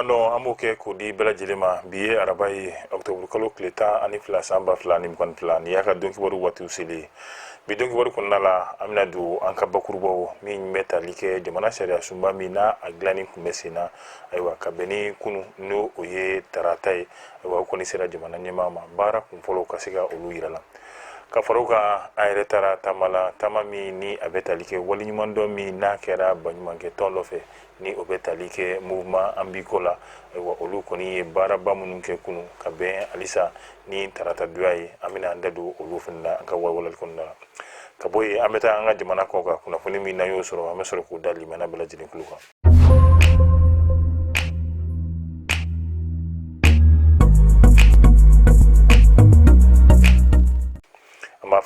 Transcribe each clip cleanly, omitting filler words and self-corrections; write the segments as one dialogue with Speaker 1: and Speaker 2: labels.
Speaker 1: no amoke ko di bela jilima biye arabai octobre kalo kleta ani fla samba fla ni mkan fla ni yaka donki waru watu sili bi donki waru kunala amna du anka bakurbo mi meta like jamana sharia sumba mina aglani kumesina aywa kabeni kunu no oye taratai aywa ko ni sera jamana nyama bara kun folo kasiga olu yirala ka faruka ayre tara tamala tamami ni abetalike wali nyumando mi na kera banyumanke tonlofe ni obetalike mouvement ambikola wa olu koni bara bamunun ke kunu ka ben alisa ni tarata duai amina andadu olu finna ka wawala kunna ka boy ameta anga jamana ko ka kuna funi mi na yo soro amesoro ku dali mana bela jini kuluka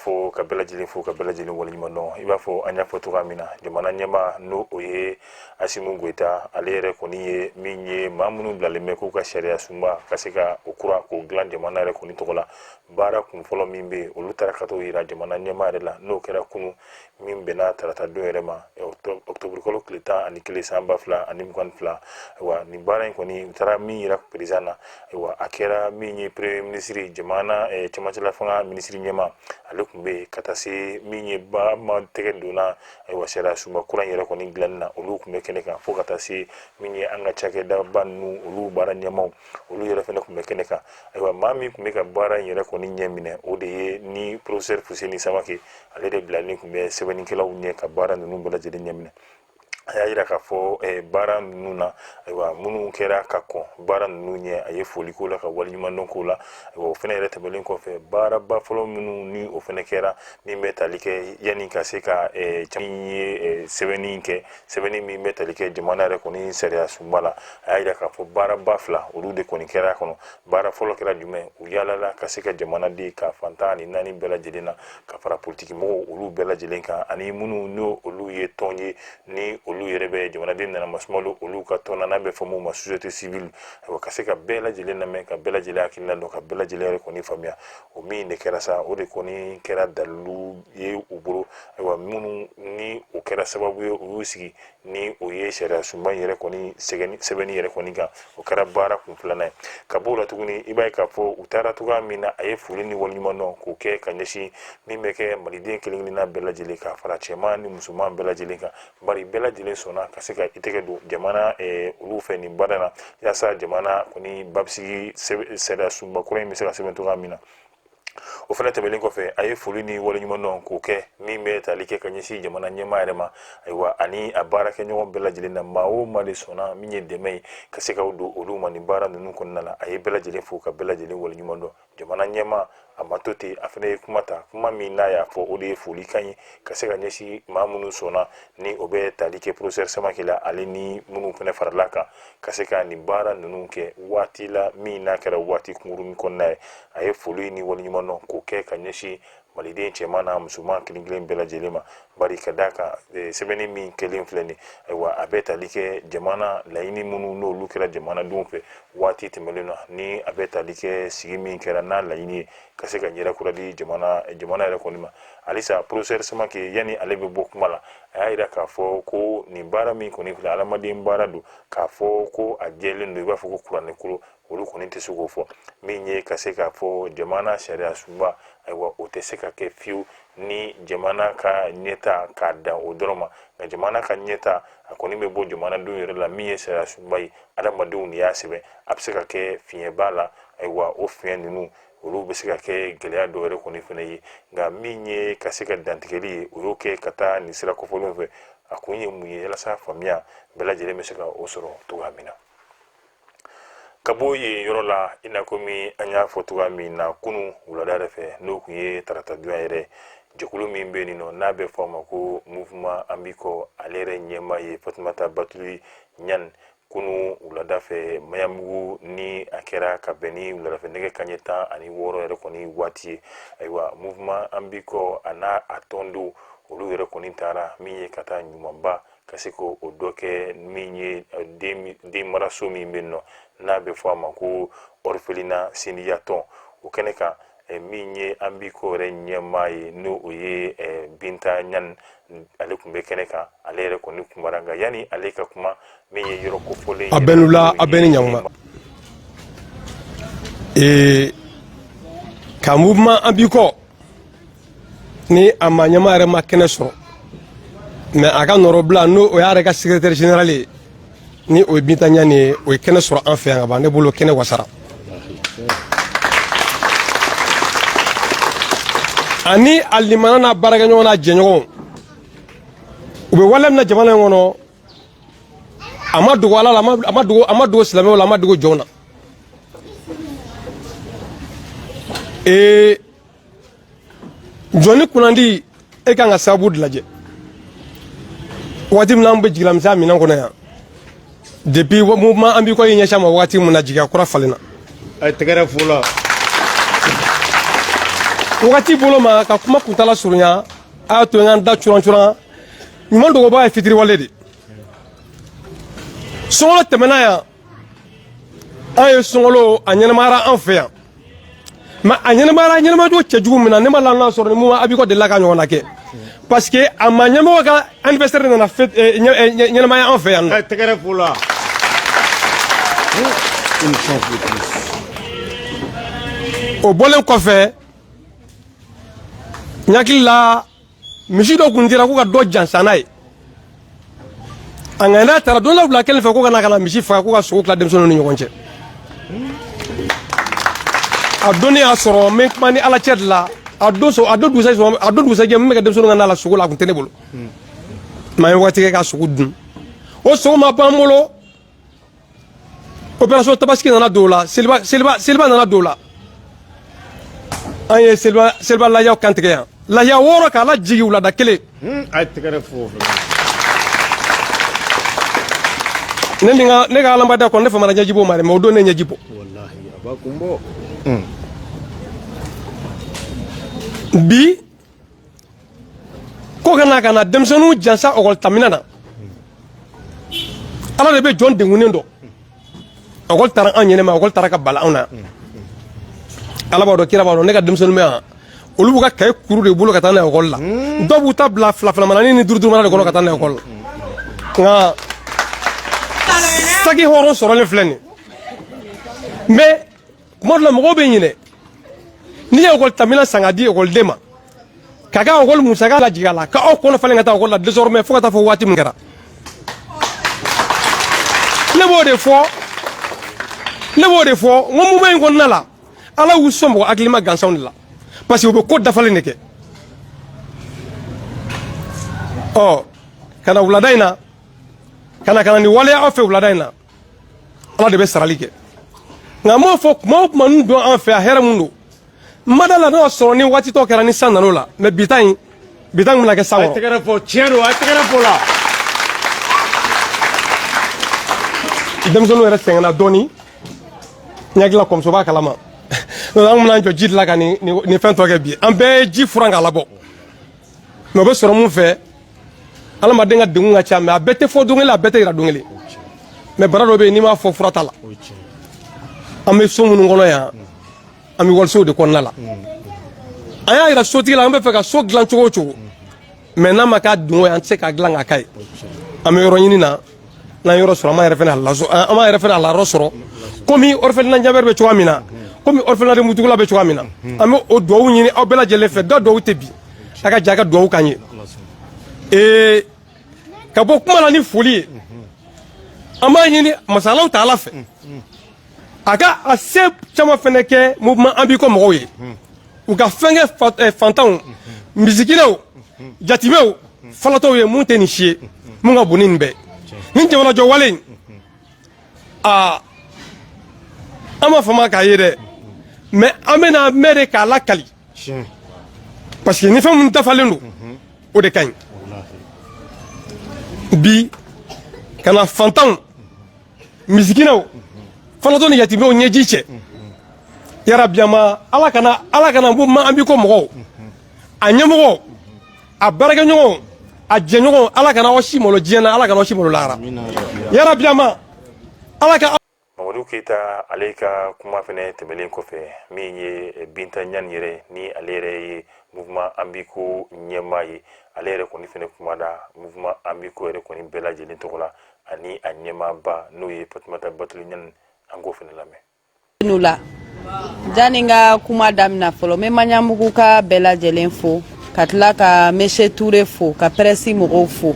Speaker 1: fo ka bela jilin fo ka bela jilin wali mano iba fo anya foto kamina jamana nyama no oye asimu gweta alere koni ye minye mamunu blale meko ka sharia sumba kasika okura ko glan jamana re koni tokola bara kun folo mimbe olutara kato ira jamana nyama rela no kera kunu mimbe na tarata do erema octobre kolo kleta ani kile samba fla ani mkwan fla wa ni bara koni tara mi ira prisana wa akera minye premier ministre jamana chamachila fanga ministre nyama kumbe katase minye ba ma tegenduna ay wasera suma kuran yere ko ni glanna olu kumbe keneka fo katase minye anga chake da bannu olu bara nyama olu yere fene kumbe keneka ay wa mami kumbe ka bara yere ko ni nyemine ode ni professeur Fuseni Samake alede blani kumbe sebeni kala unye ka bara nunu bala jede nyemine ayira ka fo bara nuna aywa munu kera kako bara nunye aye foli ko la ka wali mandon ko la aywa fene rete belen ko fe bara ba folo munu ni o fene kera mi metalike yani ka se ka chamye seveni mi metalike jamana re ko ni seria sumbala ayira ka fo bara ba fla olude ko ni kera kono bara folo kera jume u yala la ka se ka jamana di ka fantani nani bela jelena ka fara politiki mo olu bela jelenka ani munu no olu ye tonye ni olu yerebe jamana din na masmolu olu ka tona na be fomu ma société civile wa kaseka bela jelena men ka bela jela kinna do ka bela jelere ko ni famia o mi ne kera sa o de ko ni kera dalu ye uburu wa munu ni o kera sababu ye o sigi ni o ye shara sumba yere ko ni sebeni yere ko ni ka o kera bara kun plana ka bola tuguni ibai ka fo utara tuga mina aye fuli ni wali mono ko ke kanyeshi mi meke malidin kilingni na bela jele ka fara chema ni musulman bela jele ka bari bela jele sona kasika iteke do jamana ulu fe ni badana yasa jamana kuni babsigi seda sumba kure mi seka sebentu gamina o fana tebelen ko fe aye fuli ni wala nyuma non ko ke mi me talike kanyisi jamana nyema rema aywa ani abara ke nyon bela jele na mawo mali sona minye demei kasika do ulu mani bara nunu konnala aye bela jele fu ka bela jele wala nyuma do jamana nyema amatote afene kumata kuma mina ya fo ode fuli kanyi kaseka nyesi mamunu sona ni obe talike professeur Samakela alini munu fene farlaka kaseka ni bara nunu ke wati la mina kera wati kumurun konna aye fuli ni wali nyuma no ko ke kanyeshi maliden chemana musulman kilinglen bela jelema bari kadaka sebeni mi kelin fleni aywa abeta like jamana laini munu no lukira jamana dumpe wati temelena ni abeta like sigimi kera na laini kaseka nyera kuradi jamana ya konima alisa professeur Samake yani alebe bokmala ayira ka fo ko ni bara mi koni fla alamadin baradu ka fo ko ajele ndo ba fo ko kurane kulo olu koni tesugo fo minye kaseka fo jamana sharia sumba aywa oteseka ke fiu ni jamana ka nyeta ka da odroma na jamana ka nyeta akoni mebo jamana do yere la miye sharia sumba adama do ni yasebe abseka ke fiye bala aywa o fiye ninu olu be se ka kɛ gɛlɛya dɔ yɛrɛ kɔni fɛnɛ ye nka min ye ka se ka dantigɛli ye o y'o kɛ ka taa nin sira kɔfɔlenw fɛ a kun ye mun ye yalasa faamuya bɛɛ lajɛlen bɛ se ka o sɔrɔ cogoya min na ka bɔ yen yɔrɔ la i n'a komi an y'a fɔ cogoya min na kunu wulada yɛrɛ fɛ n'o kun ye tarata donya yɛrɛ jɛkulu min bɛ yen nɔ n'a bɛ fɔ a ma ko mouvement ambiko ale yɛrɛ ɲɛmaa ye Fatumata Batuli Ɲani kunu wulada fɛ mayamugu ni a kɛra ka bɛn ni wulada fɛ nɛgɛ kanɲɛ 16 yɛrɛ kɔni waati ye ayiwa mouvement ambiko a n'a a tɔndenw olu yɛrɛ kɔni taara min ye ka taa ɲumanba ka se k'o dɔ kɛ min ye den maraso min bɛ yen nɔ n'a bɛ fɔ a ma ko orphelinat Sindiya tɔn o kɛnɛ kan min ye ambiko yɛrɛ ɲɛmaa ye n'o o ye Binta Nyan ale kun bɛ kɛnɛ kan ale yɛrɛ kɔni kumara nka yani ale ka kuma min ye yɔrɔ kofɔlen
Speaker 2: a bɛ nula a bɛ ni ɲankuma ka mouvement an bi kɔ ni a ma ɲɛma yɛrɛ ma kɛnɛ sɔrɔ mais a ka nɔrɔ bila n'o o y'a yɛrɛ ka secrétaire général ye ni o ye Binta Ɲani ye o ye kɛnɛ sɔrɔ an fɛ yan ka ban ne bolo kɛnɛ wasara ani a limana n'a baarakɛɲɔgɔn n'a jɛɲɔgɔn u bɛ wale min na jamana in kɔnɔ a ma dogo Ala la a ma dogo silamɛw la a ma dogo jɔnw na jɔnni kunnandi e kan ka sababu de lajɛ waati min na an bɛ jigilamisɛnya minɛn kɔnɔ yan depuis mouvement an bi kɔ ye ɲɛsin ma waati min na jigiya kura falenna
Speaker 3: a tɛgɛrɛ fo la
Speaker 2: wagati bolo ma ka kuma kuntala surunya a y'a to n ka da curan ɲuman dogoba ye fitiriwale de sɔngɔlɔ tɛmɛna yan an ye sɔngɔlɔ a ɲɛnamayara an fɛ yan mais a ɲɛnamajo cɛjugu min na ne ma lana sɔrɔ ni mun a bɛ kɔ delila ka ɲɔgɔn na kɛ parce que a ma ɲɛmɔgɔ ka anniversaire nana ɲɛnamaya an fɛ yan
Speaker 3: a tɛgɛrɛ fo la
Speaker 2: o bɔlen kɔfɛ n hakili la misi dɔ kun dira ko ka dɔ jansa n'a ye a ŋaniya taara don dɔ bila kɛlen fɛ ko ka na ka na misi faga ko ka sogo tila denmisɛnninw ni ɲɔgɔn cɛ a donni y'a sɔrɔ n bɛ kuma ni ala cɛ de la a don dugusajɛ min bɛ kɛ denmisɛnninw ka na la sogo la a kun tɛ ne bolo mɛ an ye waati kɛ ka sogo dun o sogo ma ban n bolo opération tabaski nana don o la seliba nana don o la an ye seliba lahiyaw kantigɛ yan lahiya 6 k'a lajigi wulada kelen
Speaker 3: a tɛgɛrɛ fo
Speaker 2: ne ka alamada kɔnɔ ne famana ɲɛji b'o ma dɛ mais o don ne ɲɛji bɔ
Speaker 3: wallahi a b'a kun bɔ
Speaker 2: bi ko kana ka na denmisɛnninw jansa ɔkɔlitamina na ala de bɛ jɔn dengunnen dɔ ɔkɔli taara an ɲɛnɛma ɔkɔli taara ka bala anw na ala b'a dɔn kira b'a dɔn ne ka denmisɛnninw bɛ yan olu b'u ka kaye kuru de bolo ka taa n'a ye ɔkɔli la dɔw b'u ta bila fila-filamanani ni duuru-duurumana de kɔnɔ ka taa n'a ye ɔkɔli la nka saki hɔrɔn sɔrɔlen filɛ nin mais kuma dɔ la mɔgɔw bɛ ɲinɛ n'i ye ɔkɔlitamina san ka di ɔkɔliden ma k'a ka ɔkɔli musaka lajigin a la k'aw kɔnɔ falen ka taa ɔkɔli la désormais fo ka taa fɔ waati min kɛra ne b'o de fɔ n ko mouvement in kɔnɔna la ala y'u sɔn mɔgɔ hakilima gansanw de la parce que u bɛ ko dafalen de kɛ ɔ ka na wulada in na ka na nin waleya aw fɛ wulada in na ala de bɛ sarali kɛ nka n m'o fɔ kuma o kuma ninnu don an fɛ yan hɛrɛ mun don n ma da la n'o y'a sɔrɔ ni waati tɔ kɛra ni san nan'o la mais bi ta in bɛna kɛ san
Speaker 3: kɔrɔ a tɛgɛrɛ fo tiɲɛ don a tɛgɛrɛ fo la denmisɛnninw yɛrɛ sɛgɛnna dɔɔnin n hakili la kɔmuso b'a kalama an bɛna jɔ ji de la ka nin fɛn tɔ kɛ bi an bɛɛ ye ji furan k'a labɔ mais o bɛ sɔrɔ mun fɛ adamaden ka degun ka ca mais a bɛɛ tɛ fɔ don kelen a bɛɛ tɛ yira don kelen mais bara dɔ bɛ yen n'i m'a fɔ fura t'a la an bɛ so minnu kɔnɔ yan an bɛ walisow de kɔnɔna la an y'a yira sotigi la an bɛ fɛ ka so dilan cogo o cogo mais n'a ma k'a dungo ye an tɛ se k'a dilan k'a k'a ye an bɛ yɔrɔ ɲini na n'an yɔrɔ sɔrɔ an b'an yɛrɛ fɛnɛ halayɔrɔ sɔrɔ komi orphelinat Ɲabɛri bɛ cogoya min na komi orphelinat Mutugula bɛ cogoya min na an bɛ o duwawu ɲini aw bɛɛ lajɛlen fɛ dɔw duwawu tɛ bi a ka jɛ a ka duwawu k'an ye ka bɔ kuma la ni foli ye an b'a ɲini masalaw ta Ala fɛ a ka a se caman fɛnɛ kɛ mouvement an b'i kɔ mɔgɔw ye u ka fɛn kɛ fantanw misikinɛw jatimɛw falatɔw ye mun tɛ nin si ye mun ka bon ni nin bɛɛ nin jamanajɔ wale in an b'a fama k'a ye dɛ mais an bɛna mɛn de k'a lakali parce que ni fɛn minnu dafalen don o de ka ɲi bi ka na fantanw misikinɛw falatɔ ni yatimɛw ɲɛji cɛ yarabiyama ala kana mouvement an b'i kɔ mɔgɔw a ɲɛmɔgɔw a baarakɛɲɔgɔnw a jɛɲɔgɔn ala kana aw si malo diɲɛ na ala kana aw si malo lahara yarabiyama ala ka
Speaker 1: Mamadou Keita ale ka kuma fɛnɛ tɛmɛlen kɔfɛ min ye Binta Ɲani yɛrɛ ni ale yɛrɛ ye mouvement ambiko ɲɛma ye ale yɛrɛ kɔni fɛnɛ kumada mouvement ambiko yɛrɛ kɔni bɛɛ lajɛlen tɔgɔ la ani a ɲɛmaaba n'o ye Fatumata Batuli Ɲani an k'o fɛnɛ lamɛn.
Speaker 4: Nula janinga kuma damina fɔlɔ me maɲamugu ka bɛɛ lajɛlen fo ka tila ka Monsieur Touré fo ka presse mɔgɔw fo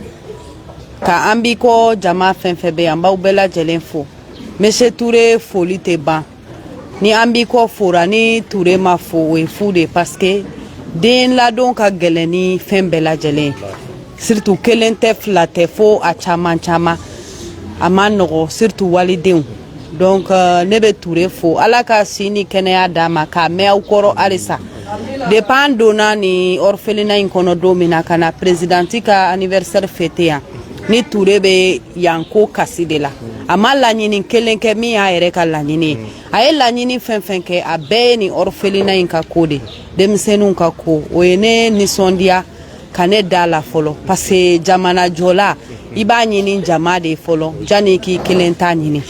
Speaker 4: ka ambiko jama fɛn fɛn bɛ yan b'aw bɛɛ lajɛlen fo Monsieur Touré foli tɛ ban ni ambiko fora ni Touré ma fo o ye fu de parce que den ladon ka gɛlɛn ni fɛn bɛɛ lajɛlen surtout kelen tɛ fila tɛ fo a caman caman a ma nɔgɔ surtout walidenw donc ne bɛ Touré fo ala ka si ni kɛnɛya d'a ma k'a mɛn aw kɔrɔ halisa depuis an donna ni orphelinat in kɔnɔ don min na ka na présidente ka anniversaire fêter yan ni Touré bɛ yan ko kasi de la a ma laɲini kelen kɛ min y'a yɛrɛ ka laɲini ye a ye laɲini fɛn fɛn kɛ a bɛɛ ye ni orphelinat in ka ko de denmisɛnninw ka ko o ye ne nisɔndiya ka ne da la fɔlɔ parce que jamana jɔla i b'a ɲini jama de fɔlɔ janni k'i kelen ta ɲini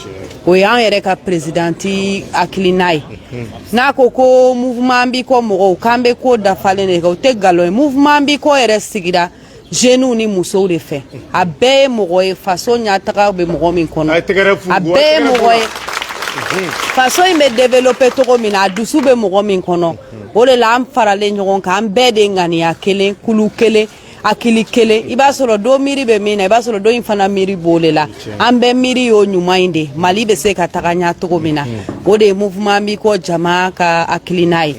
Speaker 4: o ye an yɛrɛ ka présidente hakilina ye n'a ko mouvement ambiko mɔgɔw k'an bɛ ko dafalen de kɛ o tɛ nkalon ye mouvement ambiko yɛrɛ sigira jeunes ni musow de fɛ a bɛɛ ye mɔgɔ ye faso ɲataga bɛ mɔgɔ min kɔnɔ a bɛɛ ye mɔgɔ ye faso in bɛ développer cogo min na a dusu bɛ mɔgɔ min kɔnɔ o de la an faralen ɲɔgɔn kan an bɛɛ de ŋaniya kelen kulu kelen akili kelen i b'a sɔrɔ dɔ miiri bɛ min na i b'a sɔrɔ dɔ in fana miiri b'o de la an bɛɛ miiri y'o ɲuman in de Mali bɛ se ka taga ɲɛ cogo min na o de ye mouvement ambiko jama ka hakilina ye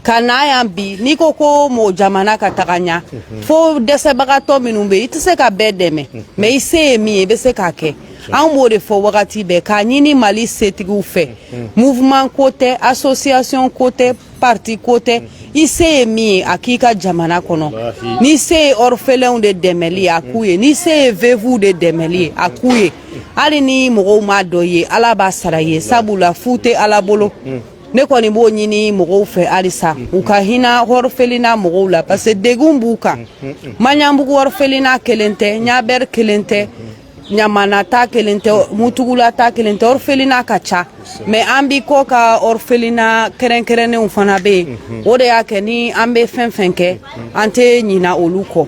Speaker 4: ka n'a yan bi n'i ko mɔgɔ jamana ka taga ɲɛ fo dɛsɛbagatɔ minnu bɛ yen i tɛ se ka bɛɛ dɛmɛ mais i se ye min ye i bɛ se k'a kɛ an b'o de fɔ wagati bɛɛ k'a ɲini Mali setigiw fɛ mouvement ko tɛ association ko tɛ parti ko tɛ i se ye min ye a k'i ka jamana kɔnɔ ni se ye orphelins de dɛmɛli ye a k'u ye ni se ye veuves de dɛmɛli ye a k'u ye hali ni mɔgɔw m'a dɔ ye ala b'a sara ye sabula fu tɛ ala bolo ne kɔni b'o ɲini mɔgɔw fɛ halisa u ka hinɛ orphelinat mɔgɔw la parce que degun b'u kan Maɲanbugu orphelinat kelen tɛ Ɲabɛri kelen tɛ Ɲamana ta kelen tɛ Mutugula ta kelen tɛ orphelinat ka ca mais ambiko ka orphelinat kɛrɛnkɛrɛnnenw fana bɛ yen o de y'a kɛ ni an bɛ fɛn fɛn kɛ an tɛ ɲina olu kɔ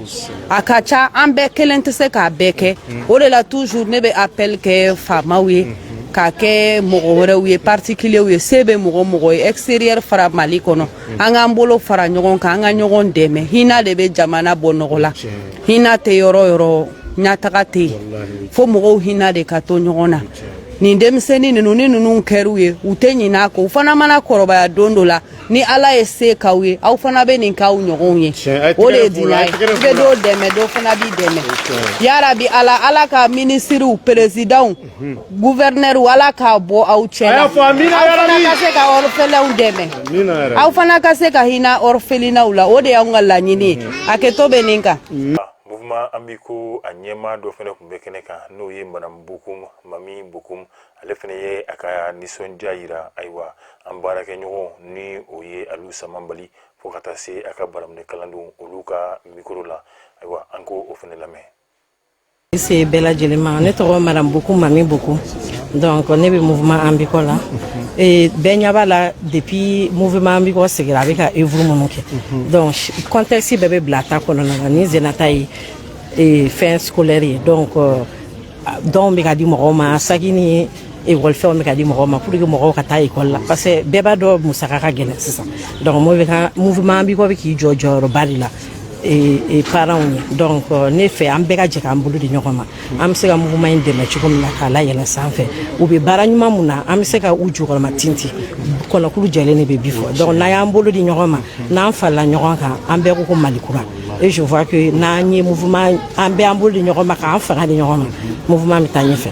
Speaker 4: a ka ca an bɛɛ kelen tɛ se k'a bɛɛ kɛ o de la toujours ne bɛ appel kɛ faamaw ye k'a kɛ mɔgɔ wɛrɛw ye particuliers ye se bɛ mɔgɔ ye extérieur fara Mali kɔnɔ an k'an bolo fara ɲɔgɔn kan an ka ɲɔgɔn dɛmɛ hinɛ de bɛ jamana bɔ nɔgɔ la hinɛ tɛ yɔrɔ yɔrɔ ɲataga tɛ yen fo mɔgɔw hinɛ de ka to ɲɔgɔn na nin denmisɛnnin ninnu ni ninnu kɛr'u ye u tɛ ɲinɛ a kɔ u fana mana kɔrɔbaya don dɔ la ni ala ye se k'aw ye aw fana bɛ nin k'aw ɲɔgɔnw ye o de ye diɲɛ ye i bɛ dɔw dɛmɛ dɔ fana b'i dɛmɛ yarabi ala ka ministres présidents gouverneurs ala k'a bɔ aw cɛ la aw fana ka se ka orphelins dɛmɛ aw fana ka se ka hinɛ orphelinats la o de y'anw ka laɲini ye a kɛtɔ bɛ nin kan.
Speaker 1: Mouvement ambiko a ɲɛma dɔ fɛnɛ kun bɛ kɛnɛ kan n'o ye Madame Bokoum Mami Bokoum ale fɛnɛ ye a ka nisɔndiya yira ayiwa an baarakɛɲɔgɔn ni o ye Aliu Samanbali fo ka taa se a ka baraminɛ kalandenw olu ka micro la ayiwa an ko o fɛnɛ lamɛn.
Speaker 5: C'est bɛɛ lajɛlen ma ne tɔgɔ Madame Bokoum Mami Bokoum donc ne bɛ mouvement ambiko la et bɛɛ ɲɛ b'a la depuis mouvement ambiko sigira a bɛ ka œuvre minnu kɛ donc contexte bɛɛ bɛ bila a ta kɔnɔna na ni zenata ye fin scolaire ye donc dɔw bɛ ka di mɔgɔw ma saki ni école-fɛnw bɛ ka di mɔgɔw ma pour que mɔgɔw ka taa école la parce que bɛɛ b'a dɔn musaka ka gɛlɛn sisan donc mouvement ambiko bɛ k'i jɔ jɔyɔrɔba de la parents ye donc ne fɛ an bɛɛ ka jɛ k'an bolo di ɲɔgɔn ma an bɛ se ka mouvement in dɛmɛ cogo min na k'a layɛlɛn sanfɛ u bɛ baara ɲuman mun na an bɛ se ka u jukɔrɔma tinti kɔnɔkulu jɛlen de bɛ bi fɔ donc n'an y'an bolo di ɲɔgɔn ma n'an farala ɲɔgɔn kan an bɛɛ ko Mali kura et je vois que n'an ye mouvement an bɛɛ an bolo di ɲɔgɔn ma k'an fanga di ɲɔgɔn ma mouvement bɛ taa ɲɛfɛ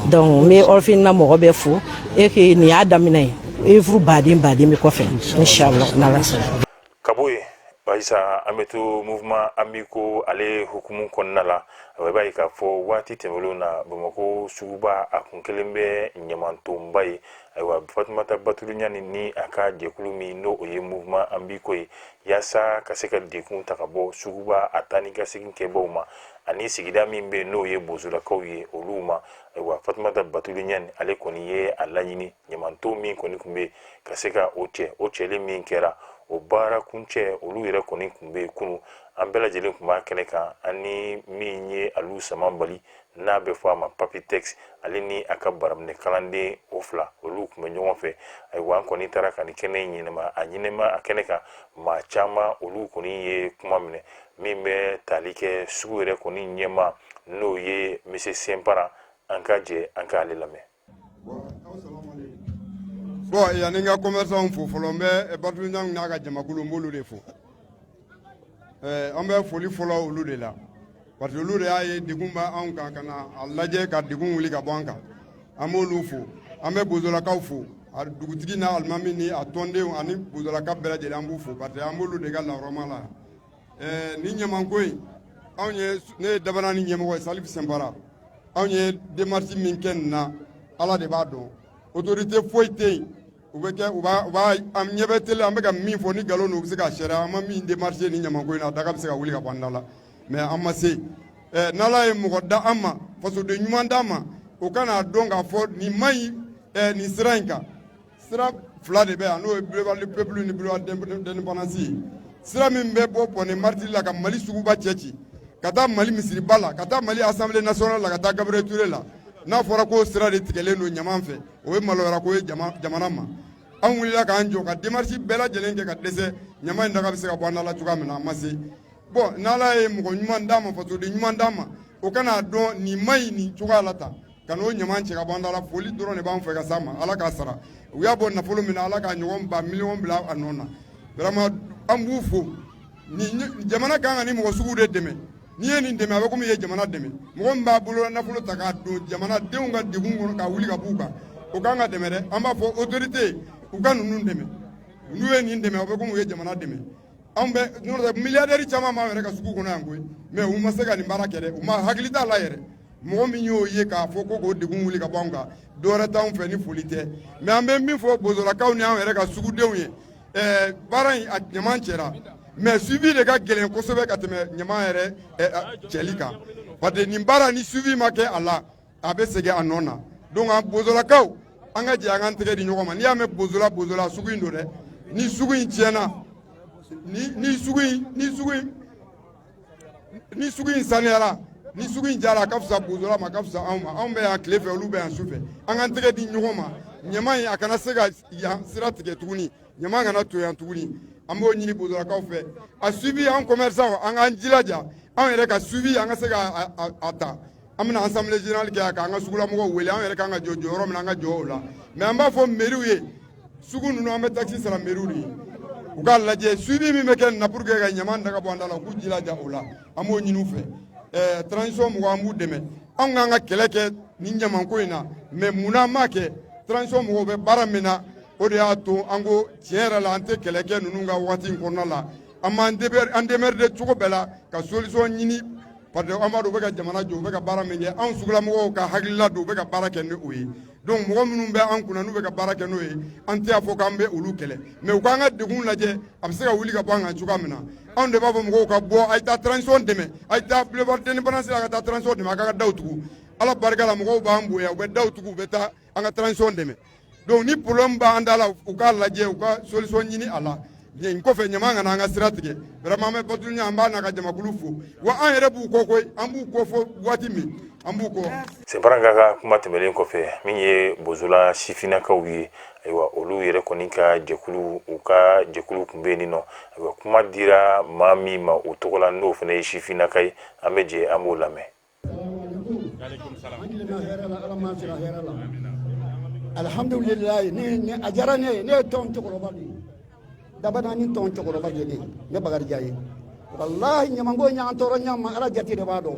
Speaker 5: donc n bɛ orphelinat mɔgɔ bɛɛ fo et que nin y'a daminɛ ye œuvre baden bɛ kɔfɛ inchallah n'Ala sɔnna.
Speaker 1: Kabo ye Baisa an bɛ to mouvement ambiko ale hukumu kɔnɔna la a b'a ye k'a fɔ waati tɛmɛnlenw na Bamakɔ suguba a kun kelen bɛ ɲamantonba ye ayiwa Fatumata Batuli Ɲani ni a ka jɛkulu min n'o o ye mouvement ambiko ye yaasa ka se ka dekun ta ka bɔ suguba a taa ni ka segin kɛbaaw ma ani sigida min bɛ n'o ye bozolakaw ye olu ma ayiwa Fatumata Batuli Ɲani ale kɔni ye a laɲini ɲamanton min kɔni tun bɛ ka se ka o cɛli min kɛra o baara kuncɛ olu yɛrɛ kɔni kun bɛ kunu an bɛɛ lajɛlen kun b'a kɛnɛ kan ani min ye alu sama bali n'a bɛ fɔ a ma Papitex ale ni a ka baraminɛ kalanden o fila olu kun bɛ ɲɔgɔn fɛ ayiwa an kɔni taara ka ni kɛnɛ ɲinɛma a kɛnɛ kan maa caman olu kɔni ye kuma minɛ min bɛ tali kɛ sugu yɛrɛ kɔni ɲɛma n'o ye Monsieur Sɛnpara an ka jɛ an ka ale lamɛn.
Speaker 6: Bon yanni n ka commerçant fo fɔlɔ n bɛ Barthélémy n'a ka jamakulu n b'olu de fo an bɛ foli fɔlɔ olu de la parce que olu de y'a ye degun bɛ anw kan ka na a lajɛ ka degun wuli ka bɔ an kan an b'olu fo an bɛ bozolakaw fo a dugutigi n'a alimami ni a tɔndenw ani bozolaka bɛɛ lajɛlen an b'u fo parce que an b'olu de ka lahɔrɔma la ni ɲamanko in anw ye ne ye Dabana ni ɲɛmɔgɔ ye Salifu Sɛnpara anw ye démarche min kɛ nin na Ala de b'a dɔn autorité foyi tɛ yen u bɛ kɛ u b'a an ɲɛ bɛ tele an bɛ ka min fɔ ni nkalon don u bɛ se ka sariya an ma min démarcher ni ɲamanko in na a daga bɛ se ka wuli ka bɔ an da la mais an ma se n'Ala ye mɔgɔ da an ma fasoden ɲuman d'an ma o kana dɔn k'a fɔ nin ma ɲi nin sira in kan sira fila de bɛ yan n'o ye boulevard du peuple ni boulevard d'indépendance ye sira min bɛ bɔ Pɔnɛ Martyrs la ka Mali suguba cɛ ci ka taa Mali misiriba la ka taa Mali Assemblée nationale la ka taa Gabriel Touré la n'a fɔra ko sira de tigɛlen don ɲaman fɛ o ye maloyara ko ye jamana ma an wulila k'an jɔ ka démarche bɛɛ lajɛlen kɛ ka dɛsɛ ɲaman in daga bɛ se ka bɔ an da la cogoya min na a ma se bon n'Ala ye mɔgɔ ɲuman d'an ma fasoden ɲuman d'an ma o kana dɔn nin ma ɲi nin cogoya la tan ka n'o ɲaman cɛ ka bɔ an da la foli dɔrɔn de b'an fɛ ka s'a ma Ala k'a sara u y'a bɔ nafolo min na Ala ka ɲɔgɔn ba miliyɔn bila a nɔ na vraiment an b'u fo jamana kan ka ni mɔgɔ sugu de dɛmɛ n'i ye nin dɛmɛ a bɛ komi i ye jamana dɛmɛ mɔgɔ min b'a bolo nafolo ta k'a don jamanadenw ka degun kɔnɔ ka wuli ka b'u kan o kan ka dɛmɛ dɛ an b'a fɔ autorité u ka ninnu dɛmɛ n'u ye nin dɛmɛ a bɛ komi u ye jamana dɛmɛ anw bɛ n'o tɛ milliardaire caman b'an yɛrɛ ka sugu kɔnɔ yan koyi mais u ma se ka nin baara kɛ dɛ u ma hakili t'a la yɛrɛ mɔgɔ min y'o ye k'a fɔ ko k'o degun wuli ka bɔ an kan dɔwɛrɛ t'anw fɛ ni foli tɛ mais an bɛ min fɔ bozolakaw ni an yɛrɛ ka sugudenw ye baara in a ɲaman cɛra mais suivi de ka gɛlɛn kosɛbɛ ka tɛmɛ ɲaman yɛrɛ cɛli kan parce que nin baara ni suivi ma kɛ a la a bɛ segin a nɔ na donc an bozolakaw an ka jɛ an k'an tɛgɛ di ɲɔgɔn ma n'i y'a mɛn bozola sugu in don dɛ ni sugu in tiɲɛna ni sugu in saniyara ni sugu in jara a ka fisa bozola ma a ka fisa anw ma anw bɛ yan tile fɛ olu bɛ yan su fɛ an k'an tɛgɛ di ɲɔgɔn ma ɲaman in a kana se ka yan sira tigɛ tuguni ɲaman kana to yan tuguni an b'o ɲini bozolakaw fɛ a suivi an commerçant an k'an jilaja an yɛrɛ ka suivi an ka se ka a ta an bɛna assemblée générale kɛ k'an ka sugulamɔgɔw wele an yɛrɛ kan ka jɔ yɔrɔ min na an ka jɔ o la mais an b'a fɔ mairie ye sugu ninnu an bɛ taxe sara mairie de ye u k'a lajɛ suivi min bɛ kɛ nin na pour que ka ɲaman daga bɔ an da la u k'u jilaja o la an b'o ɲini u fɛ transition mɔgɔw an b'u dɛmɛ anw k'an ka kɛlɛ kɛ nin ɲamanko in na mais munna an m'a kɛ transition mɔgɔw bɛ baara min na o de y'a to an ko tiɲɛ yɛrɛ la an tɛ kɛlɛ kɛ ninnu ka waati in kɔnɔna la an b'an démerder cogo bɛɛ la ka solution ɲini parce que an b'a dɔn u bɛ ka jamana jɔ u bɛ ka baara min kɛ anw sugulamɔgɔw ka hakilila don u bɛ ka baara kɛ ni o ye donc mɔgɔ minnu bɛ an kunna n'u bɛ ka baara kɛ n'o ye an tɛ a fɔ k'an bɛ olu kɛlɛ mais u k'an ka degun lajɛ a bɛ se ka wuli ka bɔ an kan cogoya min na anw de b'a fɔ mɔgɔw ka bɔ a ye taa transition dɛmɛ a ye taa boulevard d'indépendance la ka taa transition dɛmɛ a ka daw tugu ala barika la mɔgɔw b'an bonya u bɛ daw tugu u bɛ taa an ka transition dɛmɛ donc ni problème b'an da la u k'a lajɛ u ka solution ɲini a la nin kɔfɛ ɲaman kana an ka sira tigɛ vraiment an bɛ Barthélémy an b'a n'a ka jamakulu fo wa an yɛrɛ b'u kɔ koyi an b'u kɔ fɔ waati min an b'u kɔ.
Speaker 1: Sɛnpara ka kuma tɛmɛlen kɔfɛ min ye bozola sifinnakaw ye ayiwa olu yɛrɛ kɔni ka jɛkulu u ka jɛkulu tun bɛ yen nɔ ayiwa kuma dira maa min ma o tɔgɔ la n'o fana ye sifinnaka ye an bɛ jɛ an b'o lamɛn.
Speaker 7: Alhamdulillah ni a diyara ne ye ne ye tɔn cɛkɔrɔba de ye Dabana ni tɔn cɛkɔrɔba de ye ne Bakarijan ye wallahi ɲamanko in y'an tɔɔrɔ ɲama Ala jate de b'a dɔn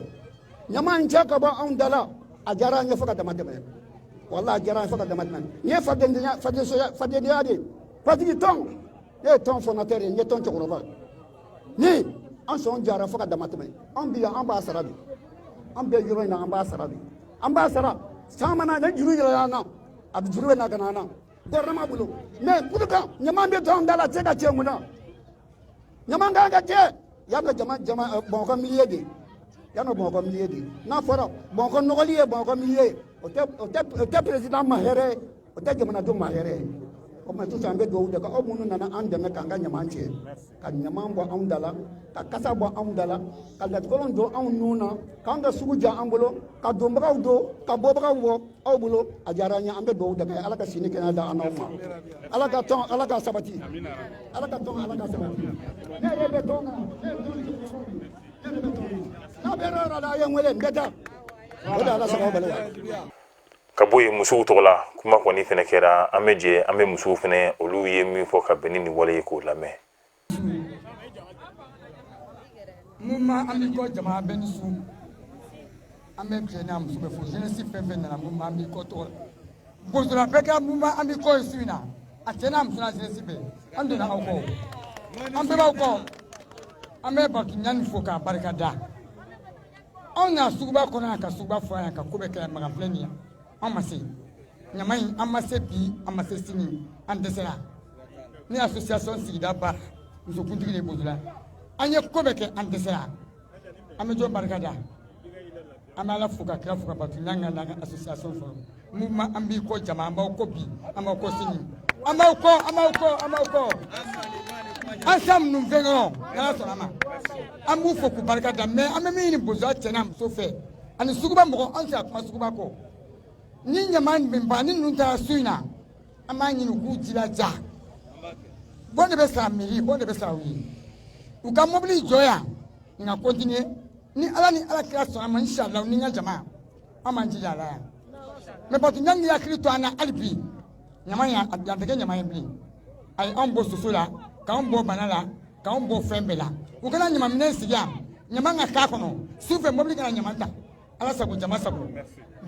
Speaker 7: ɲama in cɛ ka bɔ anw da la a diyara an ye fo ka dama tɛmɛ wallahi a diyara an ye fo ka dama tɛmɛ nin ye fadenya de ye parce que tɔn ne ye tɔn fondateur ye n ye tɔn cɛkɔrɔba ni an sɔn diyara fo ka dama tɛmɛ an bi yan an b'a sara bi an bɛ yɔrɔ in na an b'a sara bi an b'a sara caman na ne juru yɛlɛla an na a bɛ juru bɛ na ka na an na gouvernement bolo mais pourtant ɲaman bɛ to an da la a tɛ se ka cɛ mun na ɲaman kan ka cɛ y'a dɔn Bamakɔ milieu de y'a dɔn Bamakɔ milieu de n'a fɔra Bamakɔ nɔgɔli ye Bamakɔ milieu ye o tɛ président ma hɛrɛ ye o tɛ jamanadenw ma hɛrɛ ye o ma to sambe do de ka o munu nana an de me kan ga nyaman che ka nyaman bo an dala ka kasa bo an dala ka la golon do an nuna kan ga sugu ja an bolo ka do mbaw do ka bo ba wo aw bolo a jaranya ambe do de ala ka sini kana da anoma ala ka ton ala ka sabati ala ka ton ala ka sabati ne ye be ton na be ra da yan wele ngata o da ala sababa bala
Speaker 1: ka bɔ yen musow tɔgɔ la kuma kɔni fɛnɛ kɛra an bɛ jɛ an bɛ musow fɛnɛ olu ye min fɔ ka bɛn ni wale ye k'o lamɛn.
Speaker 8: mun ma an bɛ kɔ jama bɛɛ ni su an bɛ tilen n'a muso bɛ fo jeunesse fɛn fɛn nana mun ma an bɛ kɔ tɔgɔ la bozola bɛɛ kɛ mun ma an bɛ kɔ ye su in na a cɛ n'a muso n'a jeunesse bɛɛ an donna aw kɔ an bɛɛ b'aw kɔ an bɛ Batuɲani fo k'a barika da anw na suguba kɔnɔ yan ka suguba fɔ yan ka ko bɛ kɛ magan filɛ nin ye. An ma se ɲama in an ma se bi an ma se sini an dɛsɛra ni association sigida ba musokuntigi de bozola an ye ko bɛ kɛ an dɛsɛra an bɛ jɔ barika da an bɛ Ala fo ka kira fo ka Batuɲani ka n'a ka association fɔlɔ mouvement an b'i kɔ jama an b'aw kɔ bi an b'aw kɔ sini an b'aw kɔ an b'aw kɔ an b'aw kɔ an sa minnu fɛn kɔnɔ n'Ala sɔnna a ma an b'u fo k'u barika da mais an bɛ min ɲini bozola cɛ n'a muso fɛ ani suguba mɔgɔ an tɛ a kuma suguba kɔ. Ni ɲama min ba ni ninnu taara su in na an b'a ɲini u k'u jilaja bon de bɛ sara mairie bon de bɛ sara u ye u ka mobili jɔ yan nka continuer ni Ala ni Ala kira sɔnna ma inshallah ni n ka jama an b'an jija a la yan mais Batuɲani ni hakili to an na hali bi ɲama in a tɛ kɛ ɲama ye bilen a ye anw bɔ soso la k'anw bɔ bana la k'anw bɔ fɛn bɛɛ la u kana ɲamaminɛ sigi yan ɲama ka k'a kɔnɔ sufɛ mobili kana ɲama ta Ala sago jama sago.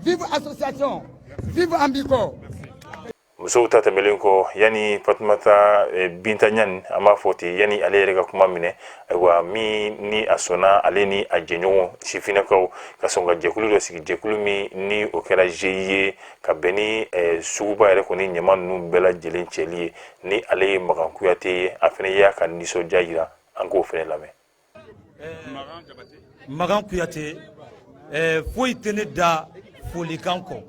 Speaker 8: Vive association, vive Ambiko.
Speaker 1: Musow ta tɛmɛlen kɔ yani Fatumata Binta Ɲani an b'a fɔ ten yani ale yɛrɛ ka kuma minɛ ayiwa min ni a sɔnna ale ni a jɛɲɔgɔn sifinnakaw ka sɔn ka jɛkulu dɔ sigi jɛkulu min ni o kɛra GIE ka bɛn ni suguba yɛrɛ kɔni ɲama ninnu bɛɛ lajɛlen cɛli ye ni ale ye Magan Kuyate ye a fɛnɛ y'a ka nisɔndiya jira an k'o fɛnɛ lamɛn.
Speaker 9: Magan Kuyate foyi tɛ ne da folikan kɔ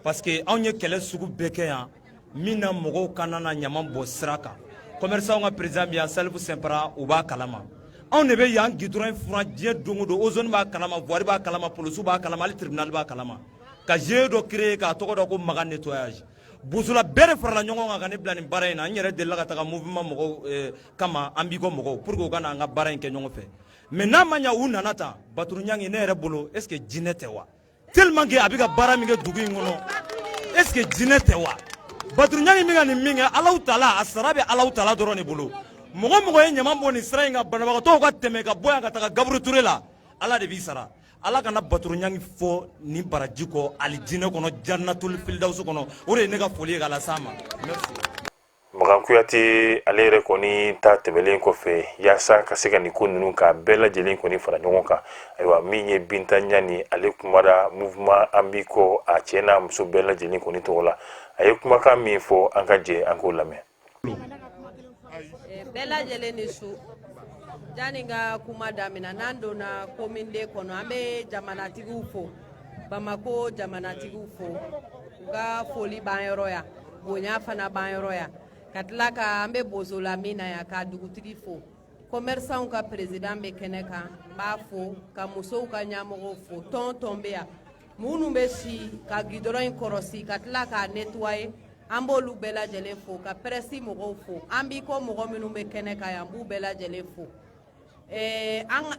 Speaker 9: parce que anw ye kɛlɛ sugu bɛɛ kɛ yan min na mɔgɔw kana na ɲama bɔ sira kan commerçant ka président bi yan Salifu Sɛnpara u b'a kalama anw de bɛ yan gidɔrɔn furan diɲɛ don o don ozone b'a kalama voirie b'a kalama polisiw b'a kalama hali tribunal b'a kalama ka GIE dɔ créer k'a tɔgɔ dɔ ko Magan nettoyage bozola bɛɛ de farala ɲɔgɔn kan ka ne bila nin baara in na n yɛrɛ delila ka taga mouvement mɔgɔw kama an b'i kɔ mɔgɔw pour que u ka na an ka baara in kɛ ɲɔgɔn fɛ mais n'a ma ɲa u nana tan Batuɲani ne yɛrɛ bolo est ce que jinɛ tɛ wa tellement que a bɛ ka baara min kɛ dugu in kɔnɔ est ce que jinɛ tɛ wa Batuɲani min ka nin min kɛ Alahu Taala a sara bɛ Alahu Taala dɔrɔn de bolo mɔgɔ mɔgɔ ye ɲama bɔ nin sira in kan banabagatɔw ka tɛmɛ ka bɔ yan ka taga Gaburu Ture la Ala de b'i sara Ala kana Batuɲani fɔ nin baraji kɔ ali jinɛ kɔnɔ Jannatul Firdausi kɔnɔ o de ye ne ka foli ye ka las'a ma merci.
Speaker 1: Magan Kuyate ale yɛrɛ kɔni ta tɛmɛlen kɔfɛ yaasa ka se ka nin ko ninnu ka bɛɛ lajɛlen kɔni fara ɲɔgɔn kan ayiwa min ye Binta Ɲani ale kumara mouvement Ambiko a cɛ n'a muso bɛɛ lajɛlen kɔni tɔgɔ la a ye kumakan min fɔ an ka jɛ an k'o lamɛn.
Speaker 4: Bɛɛ lajɛlen ni su yani n ka kuma daminɛ n'an donna commune de kɔnɔ an bɛ jamanatigiw fo Bamako jamanatigiw fo u ka foli b'an yɔrɔ yan bonya fana b'an yɔrɔ yan ka tila ka an bɛ bozola min na yan ka dugutigi fo commerçant ka président bɛ kɛnɛ kan n b'a fo ka musow ka ɲɛmɔgɔw fo tɔn bɛ yan minnu bɛ si ka gidɔrɔn in kɔrɔsi ka tila k'a nettoyer an b'olu bɛɛ lajɛlen fo ka presse mɔgɔw fo an b'i kɔ mɔgɔ minnu bɛ kɛnɛ kan yan n b'u bɛɛ lajɛlen fo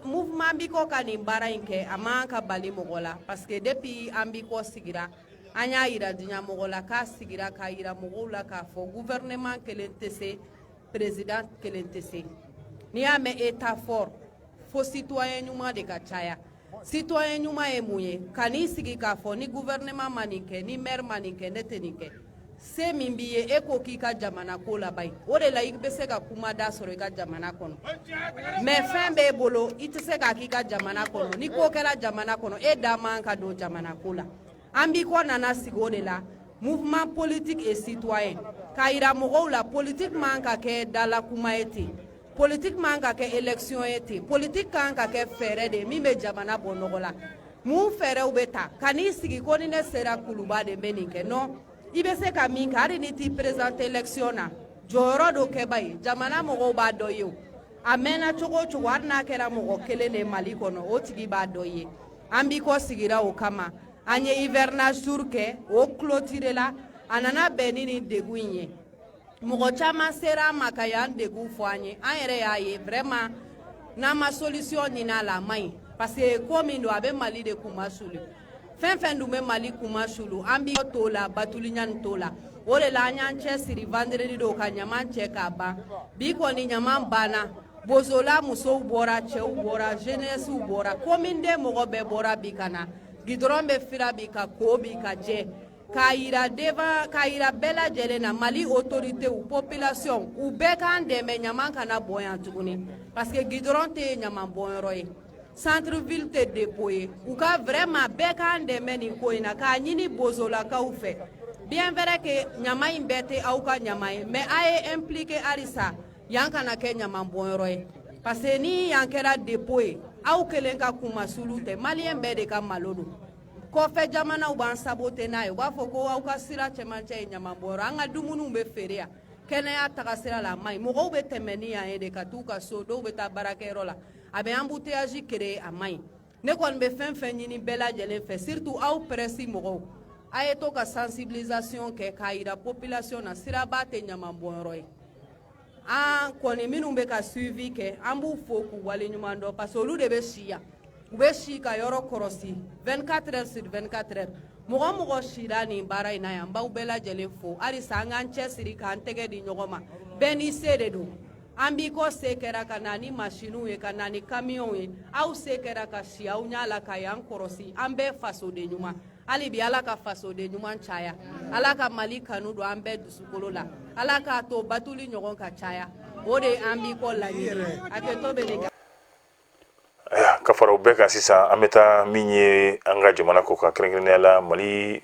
Speaker 4: mouvement an b'i kɔ ka nin baara in kɛ a man ka bali mɔgɔ la parce que depuis an b'i kɔ sigira an y'a yira diɲɛ mɔgɔ la k'a sigira k'a yira mɔgɔw la k'a fɔ gouvernement kelen tɛ se président kelen tɛ se n'i y'a mɛn état fort fo citoyen ɲuman de ka caya citoyen ɲuman ye mun ye ka n'i sigi k'a fɔ ni gouvernement ma nin kɛ ni maire ma nin kɛ ne tɛ nin kɛ se min b'i ye e ko k'i ka jamana ko laban o de la i bɛ se ka kuma da sɔrɔ i ka jamana kɔnɔ mais fɛn b'e bolo i tɛ se k'a k'i ka jamana kɔnɔ ni ko kɛra jamana kɔnɔ e da man ka don jamana ko la an b'i kɔ nana sigi o de la mouvement politique et citoyen k'a yira mɔgɔw la politique man ka kɛ dala kuma ye ten politique man ka kɛ élection ye ten politique kan ka kɛ fɛɛrɛ de min bɛ jamana bɔ nɔgɔ la mun fɛɛrɛw bɛ ta ka n'i sigi ko ni ne sera kuluba de bɛ nin kɛ non i be se ka min kɛ hali ni t'i présente élection na jɔyɔrɔ do kɛba ye jamana mɔgɔw b'a dɔ ye o a mɛnna cogo o cogo hali n'a kɛra mɔgɔ kelen de Mali kɔnɔ o tigi b'a dɔ ye an b'i kɔ sigira o kama an ye hivernage tour kɛ o clôture la a nana bɛn ni nin degun in ye mɔgɔ caman sera an ma ka y'an degun fɔ an ye an yɛrɛ y'a ye vraiment n'an ma solution ɲini a la a man ɲi parce que ko min don a bɛ Mali de kuma sulu fɛn fɛn dun bɛ Mali kuma sulu an b'i t'o la Batuliɲani t'o la o de la an y'an cɛ siri vendredi don ka ɲaman cɛ k'a ban bi kɔni ɲaman banna bozola musow bɔra cɛw bɔra jeunesse bɔra commune de mɔgɔ bɛɛ bɔra bi ka na gidɔrɔn bɛ fira bi ka ko bi ka jɛ k'a yira bɛɛ lajɛlen na Mali autorités population u bɛɛ k'an dɛmɛ ɲaman kana bɔ yan tuguni parce que gidɔrɔn tɛ ɲaman bɔnyɔrɔ ye centre ville tɛ dépôt ye u ka vraiment bɛɛ k'an dɛmɛ nin ko in na k'a ɲini bozolakaw fɛ bien vrai que ɲaman in bɛɛ tɛ aw ka ɲaman ye mais a ye impliqué halisa yan kana kɛ ɲaman bɔnyɔrɔ ye parce que ni yan kɛra dépôt ye aw kelen ka kuma sulu tɛ maliyɛn bɛɛ de ka malo don kɔfɛ jamanaw b'an saboter n'a ye u b'a fɔ ko aw ka sira cɛmancɛ ye ɲaman bɔnyɔrɔ an ka dumuniw bɛ feere yan kɛnɛya tagasira la a man ɲi mɔgɔw bɛ tɛmɛ ni yan ye de ka t'u ka so dɔw bɛ taa baarakɛyɔrɔ la a bɛ embouteillage créer a man ɲi ne kɔni bɛ fɛn fɛn ɲini bɛɛ lajɛlen fɛ surtout aw presse mɔgɔw a ye to ka sensibilisation kɛ k'a yira population na siraba tɛ ɲaman bɔnyɔrɔ ye an kɔni minnu bɛ ka suivi kɛ an b'u fo k'u waleɲuman dɔn parce que olu de bɛ si yan u bɛ si ka yɔrɔ kɔrɔsi 24 heures sur 24 heures mɔgɔ mɔgɔ sira nin baara in na yan n b'aw bɛɛ lajɛlen fo halisa an k'an cɛsiri k'an tɛgɛ di ɲɔgɔn ma bɛɛ n'i se de don an b'i kɔ se kɛra ka na ni machines ye ka na ni camions ye aw se kɛra ka si aw ɲa la ka y'an kɔrɔsi an bɛɛ fasoden ɲuman hali bi ala ka fasoden ɲuman caya ala ka Mali kanu don an bɛɛ dusukolo la ala k'a to batuli ɲɔgɔn ka caya o de an b'i kɔ laɲini a kɛ to bɛ ne
Speaker 1: ka fara o bɛɛ kan sisan an bɛ taa min ye an ka jamana ko kan kɛrɛnkɛrɛnnenya la Mali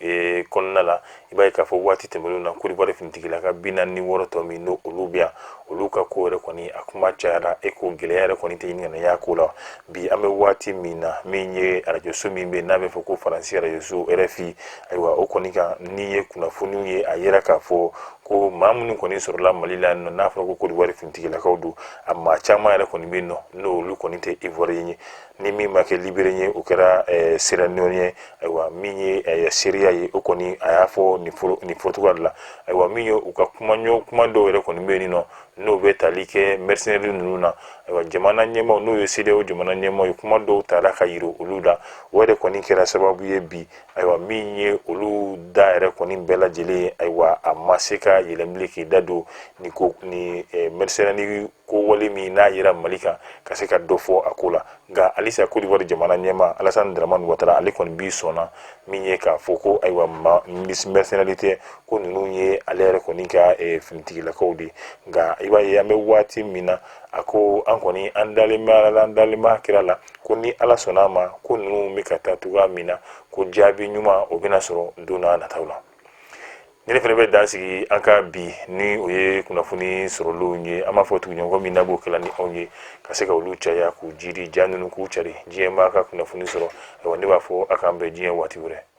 Speaker 1: kɔnɔna la i b'a ye k'a fɔ waati tɛmɛnenw na Côte d'Ivoire finitigilaka 46 tɔ min n'o olu bɛ yan olu ka ko yɛrɛ kɔni a kuma cayara ko gɛlɛya yɛrɛ kɔni tɛ ɲini ka na y'a ko la bi an bɛ waati min na min ye radio so min bɛ n'a bɛ fɔ ko Faransi radio so RFI ayiwa o kɔni kan ni ye kunnafoniw ye a yera k'a fɔ ko maa minnu kɔni sɔrɔla Mali la n'a fɔra ko Côte d'Ivoire finitigilakaw don a maa caman yɛrɛ kɔni bɛ yen nɔ n'olu kɔni tɛ Ivoirien ye ni min ma kɛ Libérien ye o kɛra Sierra Leone ye ayiwa min ye Syria ye o kɔni a y'a fɔ nin fɔcogoya de la ayiwa min ye u ka kuma dɔw yɛrɛ kɔni bɛ yen nɔ n'o bɛ tali kɛ mercenaires ninnu na ayiwa jamana ɲɛmaaw n'o ye CEDEAO jamana ɲɛmaaw ye kuma dɔw tala ka yira olu la o yɛrɛ kɔni kɛra sababu ye bi ayiwa min ye olu da yɛrɛ kɔni bɛɛ lajɛlen ye ayiwa a ma se ka yɛlɛnbilen k'i da don ni mercenaires ko wale min n'a yera Mali kan ka se ka dɔ fɔ a ko la nka halisa Côte d'Ivoire jamana ɲɛmaa Alassane Dramane Ouattara ale kɔni bi sɔnna min ye k'a fɔ ko ayiwa mercenaires tɛ ko ninnu ye ale yɛrɛ kɔni ka finitigilakaw de nka i b'a ye an bɛ waati min na a ko an kɔni an dalen bɛ kira la ko ni Ala sɔnna a ma ko ninnu bɛ ka taa cogoya min na ko jaabi ɲuman o bɛna sɔrɔ don n'a nataw la. Ne fana bɛ dan sigi an ka bi ni o ye kunnafoni sɔrɔlenw ye an b'a fɔ tuguɲɔgɔn min na b'o kɛla ni anw ye ka se ka olu caya k'u jiri ja ninnu k'u cari diɲɛ b'a ka kunnafoni sɔrɔ ayiwa ne b'a fɔ a k'an bɛn diɲɛ waati wɛrɛ.